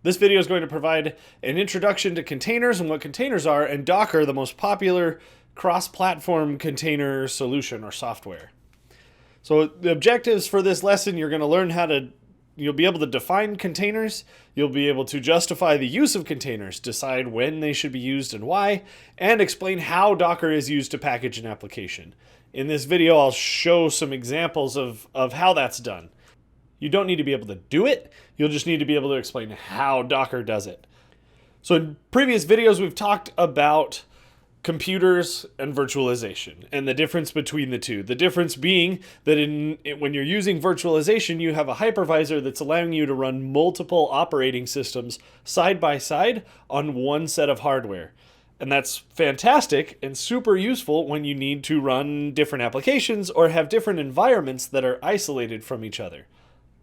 This video is going to provide an introduction to containers and what containers are, and Docker, the most popular cross-platform container solution or software. So the objectives for this lesson, you're going to learn you'll be able to define containers, you'll be able to justify the use of containers, decide when they should be used and why, and explain how Docker is used to package an application. In this video, I'll show some examples of how that's done. You don't need to be able to do it, you'll just need to be able to explain how Docker does it. So in previous videos, we've talked about computers and virtualization and the difference between the two. The difference being that when you're using virtualization, you have a hypervisor that's allowing you to run multiple operating systems side by side on one set of hardware. And that's fantastic and super useful when you need to run different applications or have different environments that are isolated from each other.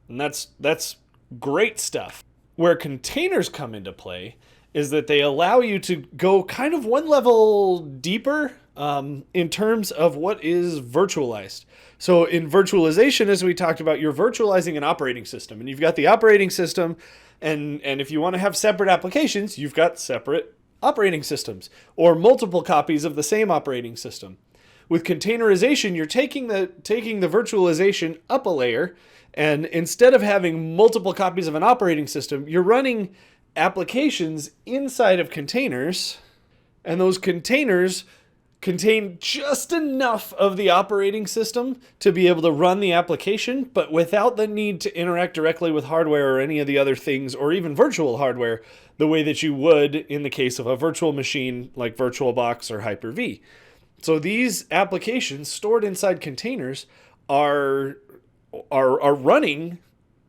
And that's great stuff. Where containers come into play is that they allow you to go kind of one level deeper in terms of what is virtualized. So in virtualization, as we talked about, you're virtualizing an operating system, and you've got the operating system, and if you want to have separate applications, you've got separate operating systems or multiple copies of the same operating system. With containerization, you're taking the virtualization up a layer, and instead of having multiple copies of an operating system, you're running applications inside of containers, and those containers contain just enough of the operating system to be able to run the application, but without the need to interact directly with hardware or any of the other things, or even virtual hardware, the way that you would in the case of a virtual machine like VirtualBox or Hyper-V. So these applications stored inside containers are running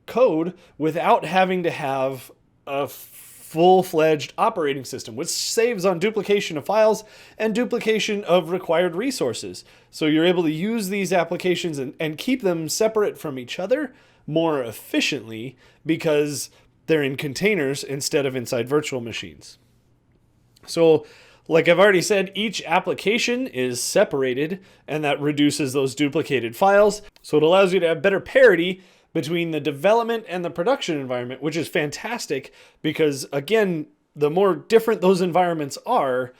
code without having to have a full-fledged operating system, which saves on duplication of files and duplication of required resources. So you're able to use these applications and keep them separate from each other more efficiently because they're in containers instead of inside virtual machines. So like I've already said, each application is separated, and that reduces those duplicated files. So it allows you to have better parity between the development and the production environment, which is fantastic because, again, the more different those environments are,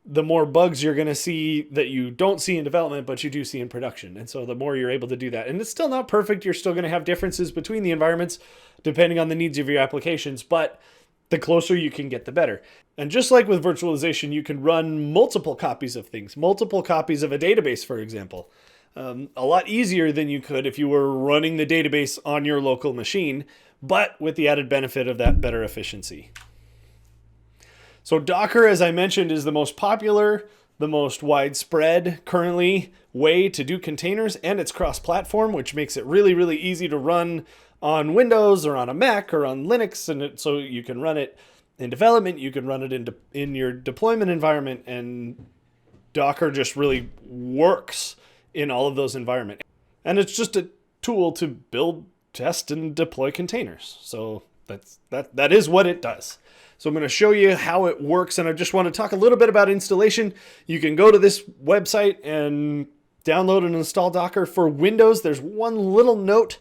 the more bugs you're going to see that you don't see in development, but you do see in production. And so the more you're able to do that. And it's still not perfect. You're still going to have differences between the environments depending on the needs of your applications, but the closer you can get, the better. And just like with virtualization, you can run multiple copies of things, multiple copies of a database, for example. A lot easier than you could if you were running the database on your local machine, but with the added benefit of that better efficiency. So Docker, as I mentioned, is the most popular, the most widespread currently way to do containers, and it's cross-platform, which makes it really, really easy to run on Windows or on a Mac or on Linux, and so you can run it in development, you can run it in your deployment environment, and Docker just really works in all of those environments. And it's just a tool to build, test, and deploy containers. So that is what it does. So I'm going to show you how it works, and I just want to talk a little bit about installation. You can go to this website and download and install Docker. For Windows, there's one little note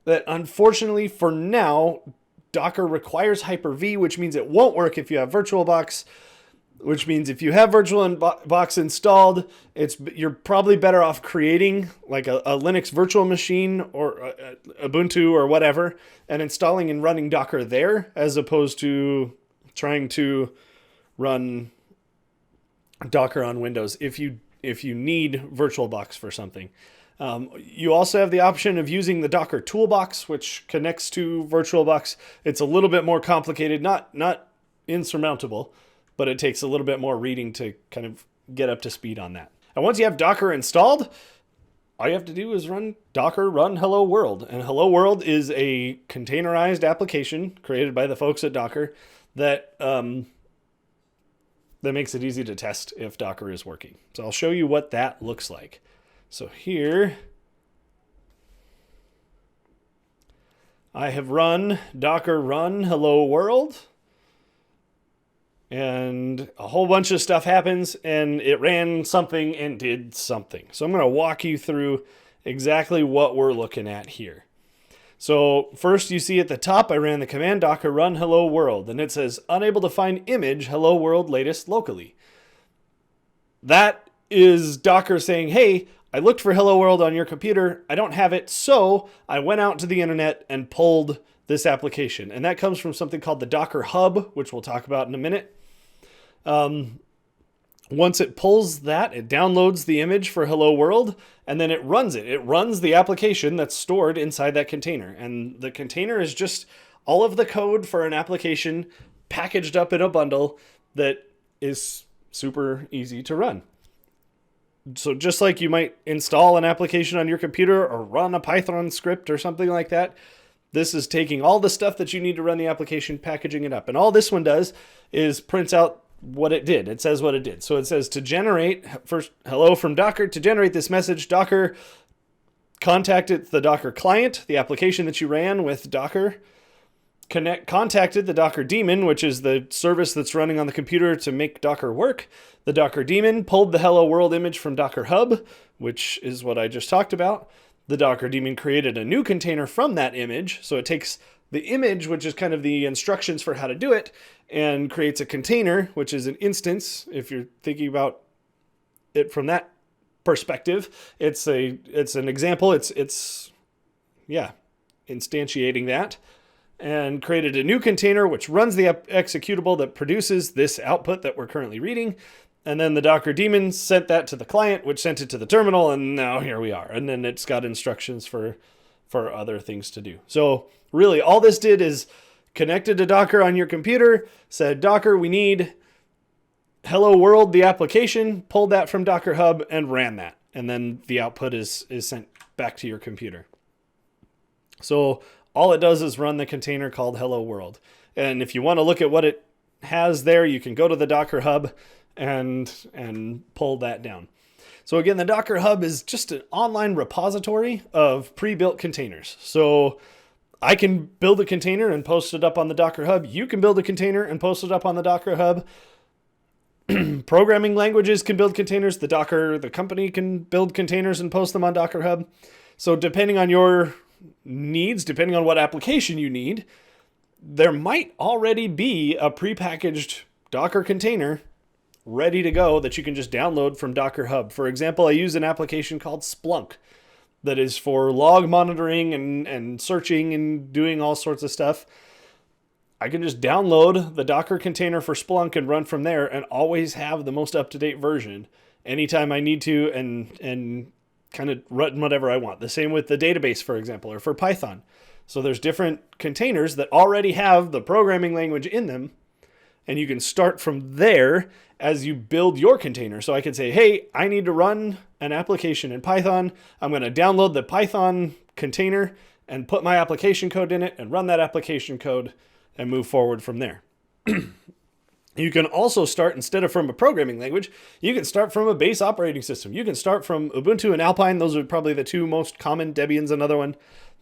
that unfortunately for now, Docker requires Hyper-V, which means it won't work if you have VirtualBox, which means if you have VirtualBox installed, you're probably better off creating like a Linux virtual machine or Ubuntu or whatever and installing and running Docker there as opposed to trying to run Docker on Windows if you need VirtualBox for something. You also have the option of using the Docker toolbox, which connects to VirtualBox. It's a little bit more complicated, not insurmountable, but it takes a little bit more reading to kind of get up to speed on that. And once you have Docker installed, all you have to do is run Docker run hello world. And hello world is a containerized application created by the folks at Docker that makes it easy to test if Docker is working. So I'll show you what that looks like. So here I have run Docker run hello world, and a whole bunch of stuff happens, and it ran something and did something. So I'm going to walk you through exactly what we're looking at here. So first you see at the top, I ran the command docker run hello world, and it says unable to find image hello world latest locally. That is Docker saying, hey, I looked for hello world on your computer. I don't have it. So I went out to the internet and pulled this application. And that comes from something called the Docker Hub, which we'll talk about in a minute. Once it pulls that, it downloads the image for hello world, and then it runs it. It runs the application that's stored inside that container. And the container is just all of the code for an application packaged up in a bundle that is super easy to run. So just like you might install an application on your computer or run a Python script or something like that, this is taking all the stuff that you need to run the application, packaging it up. And all this one does is prints out what it did. It says what it did. So it says to generate, first, hello from Docker. To generate this message, Docker contacted the Docker client, the application that you ran with Docker, contacted the Docker daemon, which is the service that's running on the computer to make Docker work. The Docker daemon pulled the hello world image from Docker Hub, which is what I just talked about. The Docker daemon created a new container from that image. So it takes the image, which is kind of the instructions for how to do it, and creates a container, which is an instance. If you're thinking about it from that perspective, it's an example. It's instantiating that, and created a new container, which runs the executable that produces this output that we're currently reading. And then the Docker daemon sent that to the client, which sent it to the terminal, and now here we are. And then it's got instructions for other things to do. So really, all this did is connected to Docker on your computer, said, Docker, we need hello world, the application, pulled that from Docker Hub and ran that. And then the output is sent back to your computer. So all it does is run the container called hello world. And if you want to look at what it has there, you can go to the Docker Hub and pull that down. So again, the Docker Hub is just an online repository of pre-built containers. So I can build a container and post it up on the Docker Hub. You can build a container and post it up on the Docker Hub. Programming languages can build containers. The company can build containers and post them on Docker Hub. So depending on your needs, depending on what application you need, there might already be a prepackaged Docker container ready to go that you can just download from Docker Hub. For example, I use an application called Splunk that is for log monitoring and searching and doing all sorts of stuff. I can just download the Docker container for Splunk and run from there and always have the most up-to-date version anytime I need to and kind of run whatever I want. The same with the database, for example, or for Python. So there's different containers that already have the programming language in them, and you can start from there as you build your container. So I could say, hey, I need to run an application in Python. I'm going to download the Python container and put my application code in it and run that application code and move forward from there. You can also start, instead of from a programming language, you can start from a base operating system. You can start from Ubuntu and Alpine. Those are probably the two most common. Debian's another one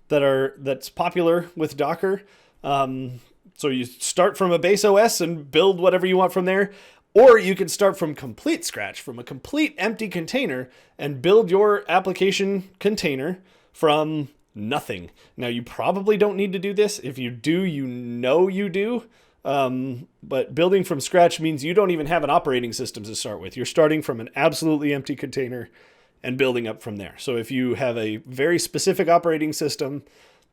that's popular with Docker. So you start from a base OS and build whatever you want from there. Or you can start from complete scratch, from a complete empty container, and build your application container from nothing. Now, you probably don't need to do this. If you do, you know you do. But building from scratch means you don't even have an operating system to start with. You're starting from an absolutely empty container and building up from there. So if you have a very specific operating system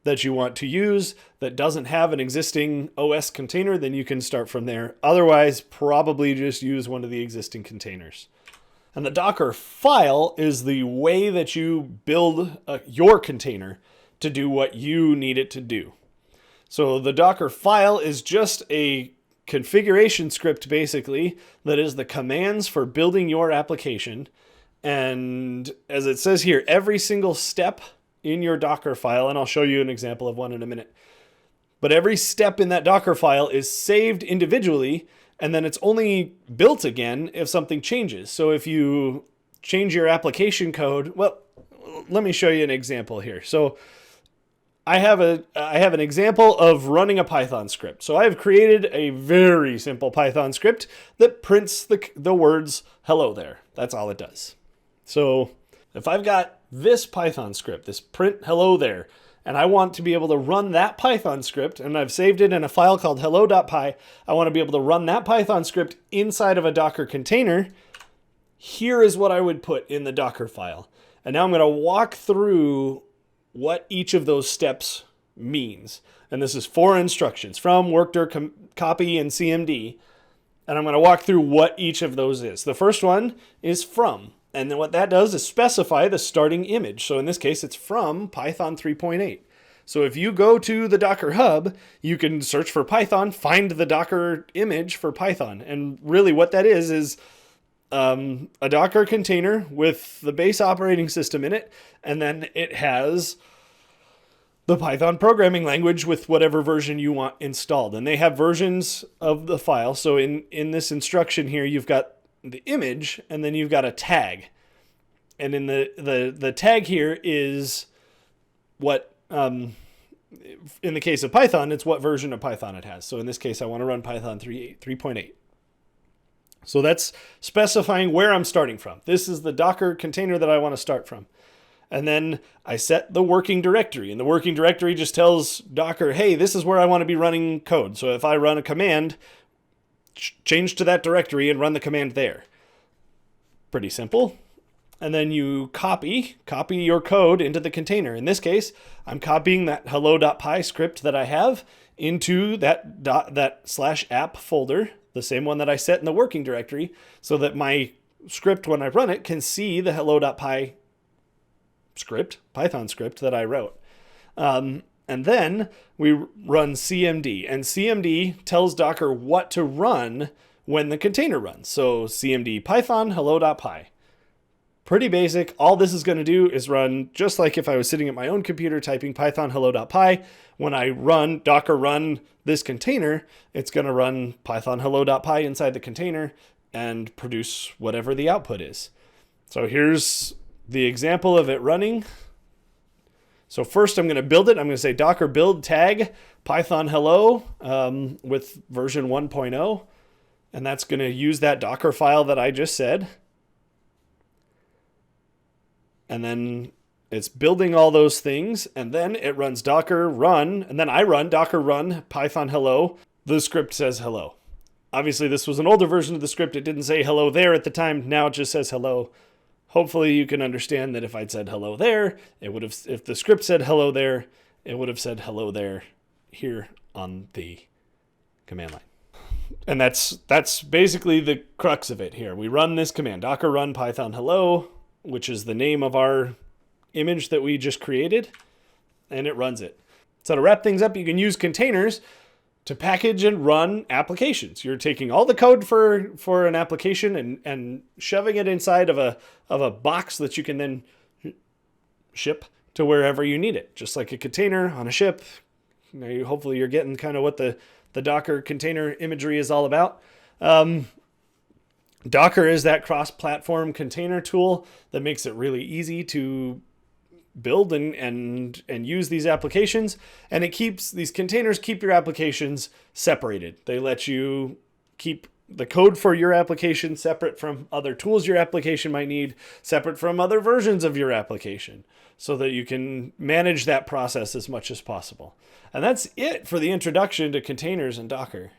that you want to use that doesn't have an existing OS container, then you can start from there. Otherwise, probably just use one of the existing containers. And the Dockerfile is the way that you build your container to do what you need it to do. So the Dockerfile is just a configuration script, basically, that is the commands for building your application. And as it says here, every single step in your Dockerfile, and I'll show you an example of one in a minute, but every step in that Dockerfile is saved individually, and then it's only built again if something changes. So if you change your application code, well, let me show you an example here. So I have an example of running a Python script. So I've created a very simple Python script that prints the words hello there. That's all it does. So if I've got this Python script, this print hello there, and I want to be able to run that Python script, and I've saved it in a file called hello.py. I want to be able to run that Python script inside of a Docker container. Here is what I would put in the Dockerfile. And now I'm going to walk through what each of those steps means. And this is 4 instructions: from, workdir, copy, and CMD. And I'm going to walk through what each of those is. The first one is from. And then what that does is specify the starting image. So in this case, it's from Python 3.8. So if you go to the Docker Hub, you can search for Python, find the Docker image for Python. And really what that is a Docker container with the base operating system in it. And then it has the Python programming language with whatever version you want installed. And they have versions of the file. So in this instruction here, you've got the image, and then you've got a tag. And in the tag here is what, in the case of Python, it's what version of Python it has. So in this case, I want to run Python 3.8. So that's specifying where I'm starting from. This is the Docker container that I want to start from. And then I set the working directory, and the working directory just tells Docker, hey, this is where I want to be running code. So if I run a command, change to that directory and run the command there. Pretty simple. And then you copy your code into the container. In this case, I'm copying that hello.py script that I have into that /app folder, the same one that I set in the working directory, so that my script, when I run it, can see the hello.py script, Python script that I wrote. And then we run CMD, and CMD tells Docker what to run when the container runs. So CMD Python hello.py. Pretty basic. All this is going to do is run just like if I was sitting at my own computer typing Python hello.py. When I run Docker run this container, it's going to run Python hello.py inside the container and produce whatever the output is. So here's the example of it running. So first I'm going to build it. I'm going to say Docker build tag Python hello with version 1.0. And that's going to use that Docker file that I just said. And then it's building all those things. And then it runs Docker run. And then I run Docker run Python hello. The script says hello. Obviously, this was an older version of the script. It didn't say hello there at the time. Now it just says hello. Hopefully you can understand that if I'd said hello there, it would have, if the script said hello there, it would have said hello there here on the command line. And that's basically the crux of it here. We run this command, Docker run Python hello, which is the name of our image that we just created, and it runs it. So to wrap things up, you can use containers to package and run applications. You're taking all the code for an application and shoving it inside of a box that you can then ship to wherever you need it. Just like a container on a ship. Hopefully you're getting kind of what the Docker container imagery is all about. Docker is that cross-platform container tool that makes it really easy to build and use these applications, and these containers keep your applications separated. They let you keep the code for your application separate from other tools your application might need, separate from other versions of your application, so that you can manage that process as much as possible. And that's it for the introduction to containers and Docker.